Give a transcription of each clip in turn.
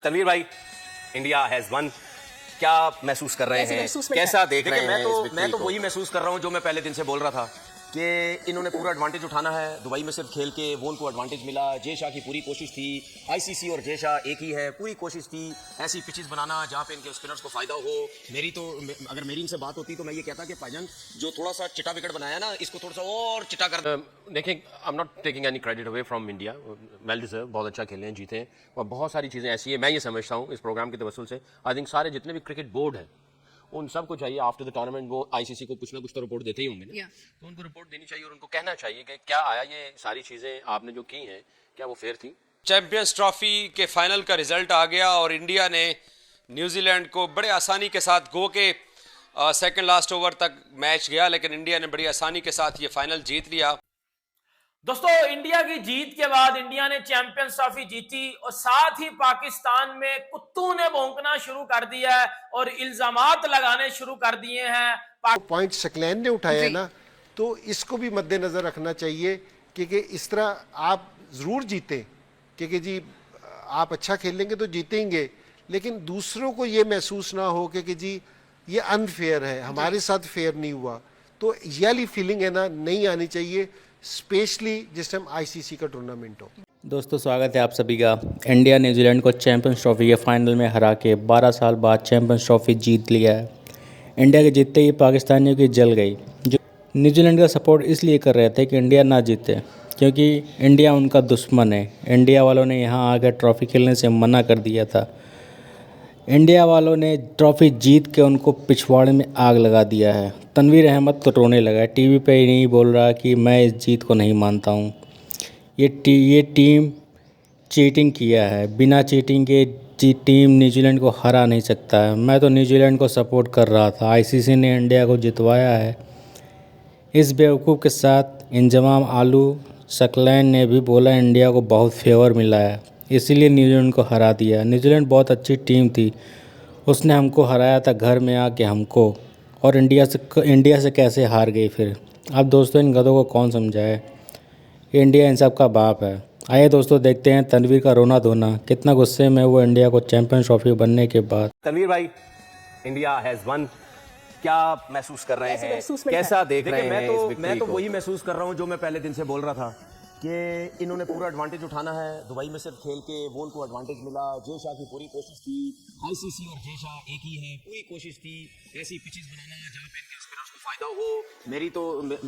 तनवीर भाई, India has one, क्या महसूस कर रहे हैं, कैसा देख रहे हैं? मैं तो वही महसूस कर रहा हूँ जो मैं पहले दिन से बोल रहा था कि इन्होंने पूरा एडवांटेज उठाना है। दुबई में सिर्फ खेल के वो उनको एडवांटेज मिला। जय शाह की पूरी कोशिश थी, आईसीसी और जय शाह एक ही है, पूरी कोशिश थी ऐसी पिचेस बनाना जहाँ पे इनके स्पिनर्स को फायदा हो। अगर मेरी इनसे बात होती तो मैं ये कहता कि भाईजान जो थोड़ा सा चिटा विकेट बनाया ना, इसको थोड़ा सा और चिटा कर। देखिए, I am not taking any credit away from India, well deserve, बहुत अच्छा खेले हैं, जीते हैं। और बहुत सारी चीज़ें ऐसी हैं, मैं ये समझता हूँ इस प्रोग्राम के तवस्सुल से, आई थिंक सारे जितने भी क्रिकेट बोर्ड हैं उन सबको चाहिए आफ्टर द टूर्नामेंट वो आईसीसी को कुछ ना कुछ तो रिपोर्ट देते ही होंगे ना, तो उनको रिपोर्ट देनी चाहिए और उनको कहना चाहिए कि क्या आया, ये सारी चीज़ें आपने जो की हैं क्या वो फेयर थी। चैंपियंस ट्रॉफी के फाइनल का रिजल्ट आ गया और इंडिया ने न्यूजीलैंड को बड़े आसानी के साथ गो के सेकंड लास्ट ओवर तक मैच गया, लेकिन इंडिया ने बड़ी आसानी के साथ ये फाइनल जीत लिया। दोस्तों, इंडिया की जीत के बाद इंडिया ने चैंपियंस ट्रॉफी जीती और साथ ही पाकिस्तान में कुत्तों ने भौंकना शुरू कर दिया है और इल्जामात लगाने शुरू कर दिए हैं। पॉइंट शकलैन ने उठाया ना, तो इसको भी मद्देनजर रखना चाहिए क्योंकि इस तरह आप जरूर जीते, क्योंकि जी आप अच्छा खेलेंगे तो जीतेंगे, लेकिन दूसरों को ये महसूस ना हो कि जी ये अनफेयर है, हमारे साथ फेयर नहीं हुआ। तो ये वाली फीलिंग है ना, नहीं आनी चाहिए, स्पेशली जिस टाइम आईसीसी का टूर्नामेंट हो। दोस्तों, स्वागत है आप सभी का। इंडिया न्यूजीलैंड को चैंपियंस ट्रॉफी के फाइनल में हरा के 12 साल बाद चैंपियंस ट्रॉफी जीत लिया है। इंडिया के जीतते ही पाकिस्तानियों की जल गई, जो न्यूजीलैंड का सपोर्ट इसलिए कर रहे थे कि इंडिया ना जीते, क्योंकि इंडिया उनका दुश्मन है। इंडिया वालों ने यहाँ आकर ट्रॉफी खेलने से मना कर दिया था। इंडिया वालों ने ट्रॉफी जीत के उनको पिछवाड़े में आग लगा दिया है। तनवीर अहमद तो रोने लगा है, टीवी पे ही नहीं बोल रहा कि मैं इस जीत को नहीं मानता हूँ। ये टीम चीटिंग किया है, बिना चीटिंग के टीम न्यूजीलैंड को हरा नहीं सकता है। मैं तो न्यूजीलैंड को सपोर्ट कर रहा था, आईसीसी ने इंडिया को जितवाया है। इस बेवकूफ़ के साथ इंजमाम आलू शकलैन ने भी बोला इंडिया को बहुत फेवर मिला है, इसीलिए न्यूजीलैंड को हरा दिया। न्यूजीलैंड बहुत अच्छी टीम थी, उसने हमको हराया था घर में आके हमको, और इंडिया से कैसे हार गई फिर। अब दोस्तों, इन गधों को कौन समझाए, इंडिया इन सब का बाप है। आइए दोस्तों, देखते हैं तनवीर का रोना धोना, कितना गुस्से में वो इंडिया को चैंपियंस ट्रॉफी बनने के बाद। तनवीर भाई, इंडिया हैज वन, क्या महसूस कर रहे हैं, कैसा देख रहे हैं? मैं तो वही महसूस कर रहा हूँ जो मैं पहले दिन से बोल रहा था कि इन्होंने पूरा एडवांटेज उठाना है। दुबई में सिर्फ खेल के वो उनको एडवांटेज मिला। जय शाह की पूरी कोशिश थी, आईसीसी और जय शाह एक ही है, पूरी कोशिश थी ऐसी पिचेस बनाना जहाँ पे इनके स्पिनर्स को फायदा हो।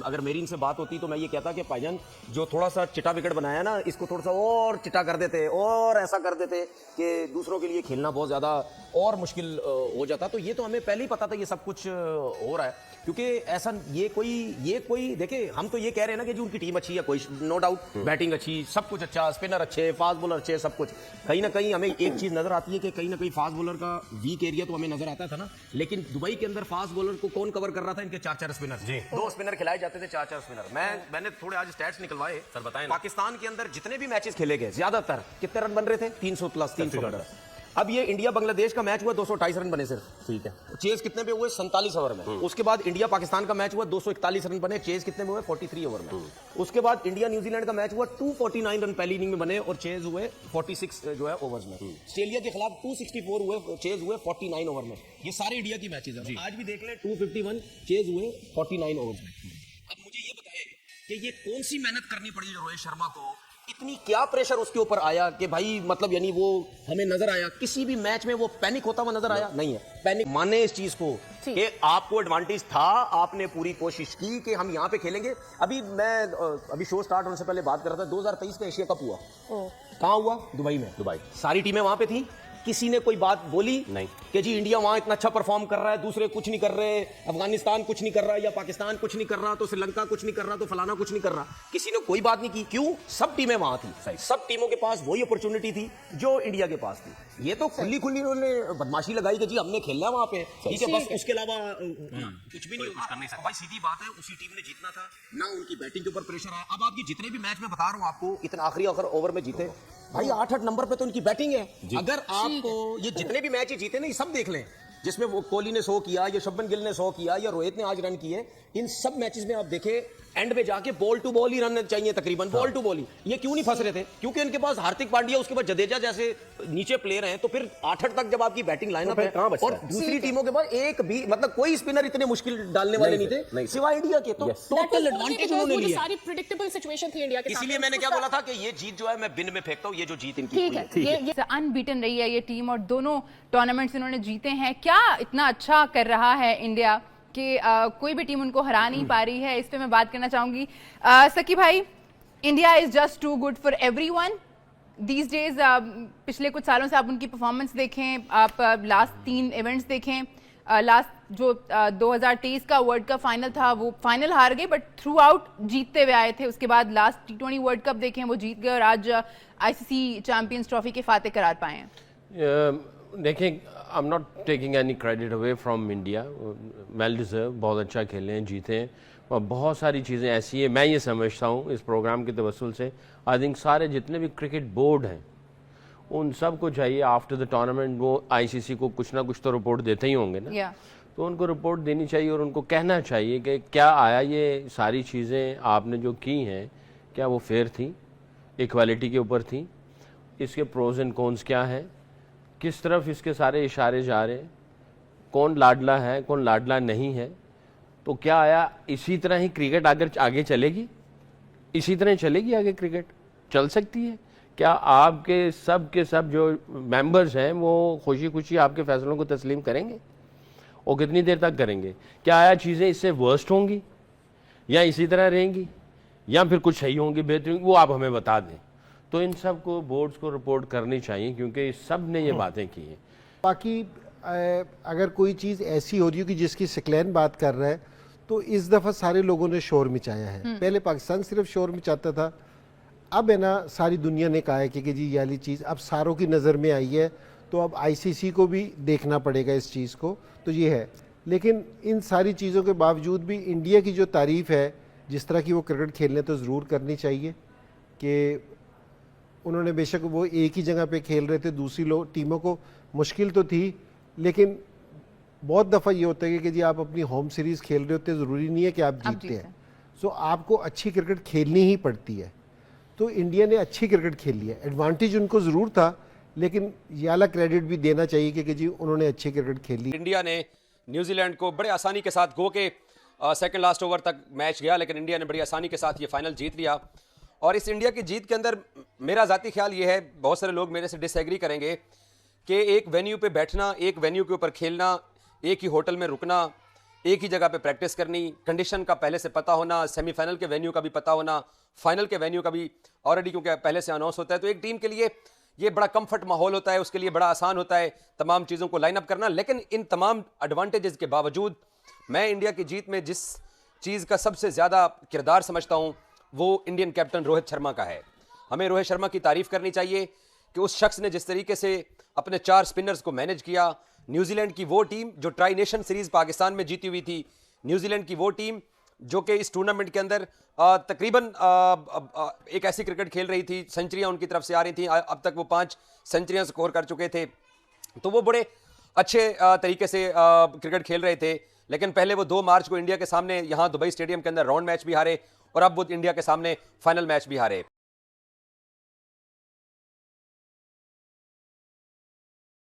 अगर मेरी इनसे बात होती तो मैं ये कहता कि भाईजान जो थोड़ा सा चिटा विकेट बनाया ना, इसको थोड़ा सा और चिटा कर देते और ऐसा कर देते कि दूसरों के लिए खेलना बहुत ज़्यादा और मुश्किल हो जाता। तो ये तो हमें पहले ही पता था ये सब कुछ हो रहा है, क्योंकि ऐसा ये कोई देखिए, हम तो ये कह रहे हैं ना कि जो उनकी टीम अच्छी है, कोई नो डाउट, बैटिंग अच्छी, सब कुछ अच्छा, स्पिनर अच्छे, फास्ट बॉलर अच्छे, सब कुछ। कहीं ना कहीं हमें एक चीज़ नज़र आती है कि कहीं ना कहीं फास्ट बॉलर का वीक एरिया तो हमें नज़र आता था ना, लेकिन दुबई के अंदर फास्ट बॉलर को कौन कवर कर रहा था? इनके 4 स्पिनर, 2 स्पिनर खिलाए जाते थे, 4 स्पिनर। मैंने थोड़े आज स्टैट्स निकलवाए सर, बताएं। पाकिस्तान के अंदर जितने भी मैचेस खेले गए, ज्यादातर कितने रन बन रहे थे? 300 प्लस, 300 प्लस। अब ये इंडिया बांग्लादेश का मैच हुआ, 228 रन बने सिर्फ, ठीक है। चेज कितने पे हुए? 47 ओवर में। उसके बाद इंडिया पाकिस्तान का मैच हुआ, 241 रन बने, चेज कितने में हुए? 43 ओवर में। उसके बाद इंडिया न्यूजीलैंड का मैच हुआ, 249 रन पहली इनिंग में बने और चेज हुए 46 जो है ओवर्स में। ऑस्ट्रेलिया के खिलाफ 264 हुए, चेज हुए 49 ओवर में। ये सारे इंडिया की मैचेस हैं। आज भी देख लें, 251 चेज हुए 49 ओवर्स में। अब मुझे ये बताइए कि ये कौन सी मेहनत करनी पड़ी रोहित शर्मा को, इतनी क्या प्रेशर उसके ऊपर आया कि भाई मतलब यानी वो हमें नजर आया किसी भी मैच में वो पैनिक होता हुआ नजर आया? नहीं है। पैनिक माने इस चीज को कि आपको एडवांटेज था, आपने पूरी कोशिश की कि हम यहाँ पे खेलेंगे। अभी शो स्टार्ट होने से पहले बात कर रहा था, 2023 का एशिया कप हुआ, कहाँ हुआ? दुबई में। दुबई सारी टीमें वहां पे थी, किसी ने कोई बात बोली नहीं कि जी इंडिया वहां इतना अच्छा परफॉर्म कर रहा है, दूसरे कुछ नहीं कर रहे, अफगानिस्तान कुछ नहीं कर रहा, या पाकिस्तान कुछ नहीं कर रहा, तो श्रीलंका कुछ नहीं कर रहा, तो फलाना कुछ नहीं कर रहा। किसी ने कोई बात नहीं की। क्यों? सब टीमें वहां थी, सब टीमों के पास वही अपॉर्चुनिटी थी जो इंडिया के पास थी। ये तो खुली उन्होंने बदमाशी लगाई कि जी हमने खेलना है वहां पे, ठीक है, बस उसके अलावा कुछ भी नहीं होगा। भाई सीधी बात है, उसी टीम ने जीतना था ना, उनकी बैटिंग के ऊपर प्रेशर आया। अब आप ये जितने भी मैच में बता रहा हूं आपको, इतना आखिरी ओवर में जीते भाई, 8 नंबर पे तो उनकी बैटिंग है। अगर आपको ये जितने भी मैच जीते ना, ये सब देख लें, जिसमें वो कोहली ने 100 किया, या शुभमन गिल ने 100 किया, या रोहित ने आज रन किए, इन सब मैचेस में आप देखें एंड पे जाके बॉल टू बॉल ही रन चाहिए तकरीबन, बॉल टू बॉल ही। ये क्यों नहीं फंस रहे थे? क्योंकि इनके पास हार्दिक पांड्या, उसके बाद जडेजा जैसे नीचे प्लेयर हैं, तो फिर 8 तक जब आपकी बैटिंग लाइनअप है और दूसरी टीमों के पास एक भी मतलब कोई स्पिनर इतने मुश्किल डालने वाले नहीं थे सिवाय इंडिया के। तो टोटल एडवांटेज उन्होंने लिया। सारी प्रेडिक्टेबल सिचुएशन थी इंडिया के साथ। इसीलिए मैंने क्या बोला था कि ये जीत जो है मैं बिन में फेंकता हूं, ये जो जीत इनकी ठीक है, ये अनबीटन रही है ये टीम और दोनों टूर्नामेंट्स इन्होंने जीते हैं। क्या इतना अच्छा कर रहा है इंडिया कि कोई भी टीम उनको हरा नहीं पा रही है? इस पे मैं बात करना चाहूंगी। सकी भाई, India is just too good for everyone these days. पिछले कुछ सालों से आप उनकी परफॉर्मेंस देखें, आप लास्ट 3 इवेंट्स देखें, लास्ट जो 2023 का वर्ल्ड कप फाइनल था वो फाइनल हार गए बट थ्रू आउट जीतते हुए आए थे। उसके बाद लास्ट T20 वर्ल्ड कप देखें, वो जीत गए और आज ICC चैंपियंस ट्रॉफी के फाते करार पाए हैं। देखिए, I am not taking any credit away from India. Well deserve, बहुत अच्छा खेले हैं, जीते हैं और बहुत सारी चीज़ें ऐसी है। मैं ये समझता हूँ इस प्रोग्राम के तवस्सुल से आई थिंक सारे जितने भी क्रिकेट बोर्ड हैं उन सब को चाहिए आफ्टर द टूर्नामेंट वो ICC को कुछ ना कुछ तो रिपोर्ट देते ही होंगे ना, तो उनको रिपोर्ट देनी चाहिए और उनको कहना चाहिए कि क्या आया ये सारी चीज़ें आपने जो की हैं क्या वो फेयर थी, इक्वालिटी के ऊपर थी, इसके प्रोज एंड कॉन्स क्या हैं, किस तरफ इसके सारे इशारे जा रहे हैं, कौन लाडला है कौन लाडला नहीं है। तो क्या आया इसी तरह ही क्रिकेट आगे चलेगी? इसी तरह चलेगी आगे क्रिकेट? चल सकती है? क्या आपके सब जो मेंबर्स हैं वो खुशी खुशी आपके फैसलों को तस्लीम करेंगे? और कितनी देर तक करेंगे? क्या आया चीज़ें इससे वर्स्ट होंगी या इसी तरह रहेंगी या फिर कुछ सही होंगी, बेहतरीन? वो आप हमें बता दें। तो इन सब को बोर्ड्स को रिपोर्ट करनी चाहिए क्योंकि सब ने ये बातें की हैं। बाकी अगर कोई चीज़ ऐसी हो रही हो कि जिसकी सिकलैन बात कर रहा है तो इस दफ़ा सारे लोगों ने शोर मचाया है। पहले पाकिस्तान सिर्फ शोर मचाता था, अब है ना सारी दुनिया ने कहा है कि जी ये वाली चीज़ अब सारों की नज़र में आई है, तो अब ICC को भी देखना पड़ेगा इस चीज़ को। तो ये है, लेकिन इन सारी चीज़ों के बावजूद भी इंडिया की जो तारीफ़ है जिस तरह की वो क्रिकेट खेलने तो ज़रूर करनी चाहिए कि उन्होंने बेशक वो एक ही जगह पे खेल रहे थे, दूसरी टीमों को मुश्किल तो थी, लेकिन बहुत दफ़ा ये होता है कि जी आप अपनी होम सीरीज़ खेल रहे होते, ज़रूरी नहीं है कि आप जीतते हैं। सो आपको अच्छी क्रिकेट खेलनी ही पड़ती है। तो इंडिया ने अच्छी क्रिकेट खेली है, एडवांटेज उनको ज़रूर था, लेकिन ये वाला क्रेडिट भी देना चाहिए कि जी उन्होंने अच्छी क्रिकेट खेली। इंडिया ने न्यूजीलैंड को बड़े आसानी के साथ गो के सेकंड लास्ट ओवर तक मैच गया, लेकिन इंडिया ने बड़ी आसानी के साथ ये फाइनल जीत लिया। और इस इंडिया की जीत के अंदर मेरा ज़ाती ख्याल ये है, बहुत सारे लोग मेरे से डिसएग्री करेंगे, कि एक वेन्यू पे बैठना, एक वेन्यू के ऊपर खेलना, एक ही होटल में रुकना, एक ही जगह पे प्रैक्टिस करनी, कंडीशन का पहले से पता होना, सेमीफाइनल के वेन्यू का भी पता होना, फाइनल के वेन्यू का भी ऑलरेडी क्योंकि पहले से अनाउंस होता है, तो एक टीम के लिए ये बड़ा कंफर्ट माहौल होता है, उसके लिए बड़ा आसान होता है तमाम चीज़ों को लाइन अप करना। लेकिन इन तमाम एडवांटेजेस के बावजूद मैं इंडिया की जीत में जिस चीज़ का सबसे ज़्यादा किरदार समझता हूँ वो इंडियन कैप्टन रोहित शर्मा का है। हमें रोहित शर्मा की तारीफ़ करनी चाहिए कि उस शख्स ने जिस तरीके से अपने 4 स्पिनर्स को मैनेज किया। न्यूजीलैंड की वो टीम जो ट्राई नेशन सीरीज़ पाकिस्तान में जीती हुई थी, न्यूजीलैंड की वो टीम जो कि इस टूर्नामेंट के अंदर तकरीबन एक ऐसी क्रिकेट खेल रही थी, सेंचुरियां उनकी तरफ से आ रही थी, अब तक वो 5 सेंचुरियां स्कोर कर चुके थे, तो वो बड़े अच्छे तरीके से क्रिकेट खेल रहे थे। लेकिन पहले वो 2 मार्च को इंडिया के सामने यहाँ दुबई स्टेडियम के अंदर राउंड मैच भी हारे और अब वो इंडिया के सामने फाइनल मैच भी हारे।